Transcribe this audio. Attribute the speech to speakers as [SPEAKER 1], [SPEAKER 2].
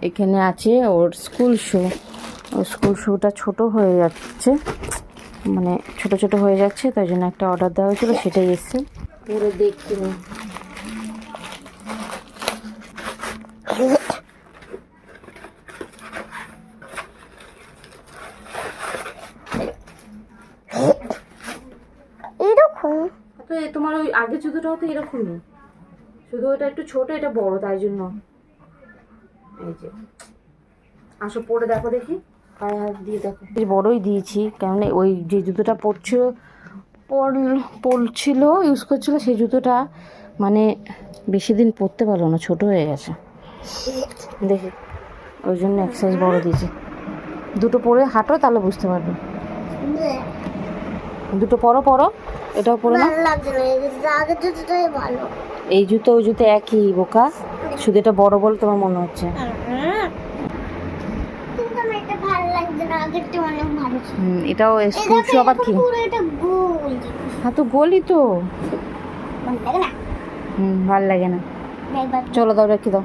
[SPEAKER 1] এখানে আছে ওর স্কুল শু। ওর স্কুল শুটা ছোট হয়ে যাচ্ছে, মানে ছোট ছোট হয়ে যাচ্ছে, তাই জন্য একটা অর্ডার দেওয়া হয়েছিল, সেটাই এসছে। পরে দেখছিলাম
[SPEAKER 2] এরকম
[SPEAKER 1] তো তোমার ওই আগের জুতোটাও তো এরকমই, শুধু ওটা একটু ছোট, এটা বড়, তাই জন্য। এই যে আসো পরে দেখো, দেখি পায়ে হাত দিয়ে দেখো। বেশ বড়ই দিয়েছি, কারণ ওই যে জুতোটা পরছিল ইউজ করছিল, সেই জুতোটা মানে বেশি দিন পরতে পারলো না, ছোট হয়ে গেছে দেখি, ওই জন্য এক সাইজ বড় দিয়েছি। দুটো পরে হাঁটো, তাহলে বুঝতে পারবে। দুটো পরো, এটাও পরে না।
[SPEAKER 2] ভালো লাগছে না, আগের জুতোটাই ভালো।
[SPEAKER 1] এই জুতো ওই জুতো একই বোকা, শুধু এটা বড় বলে তোমার মনে হচ্ছে।
[SPEAKER 2] কিন্তু আমার এটা ভালো লাগছে না, আগেরটা অনেক ভালো ছিল।
[SPEAKER 1] এটাও স্কুল শু আবার কি?
[SPEAKER 2] পুরো এটা গোল।
[SPEAKER 1] হ্যাঁ তো গোলই তো।
[SPEAKER 2] ভালো লাগে না।
[SPEAKER 1] ভালো লাগে না।
[SPEAKER 2] এবার
[SPEAKER 1] চলো দাও, রেখে দাও।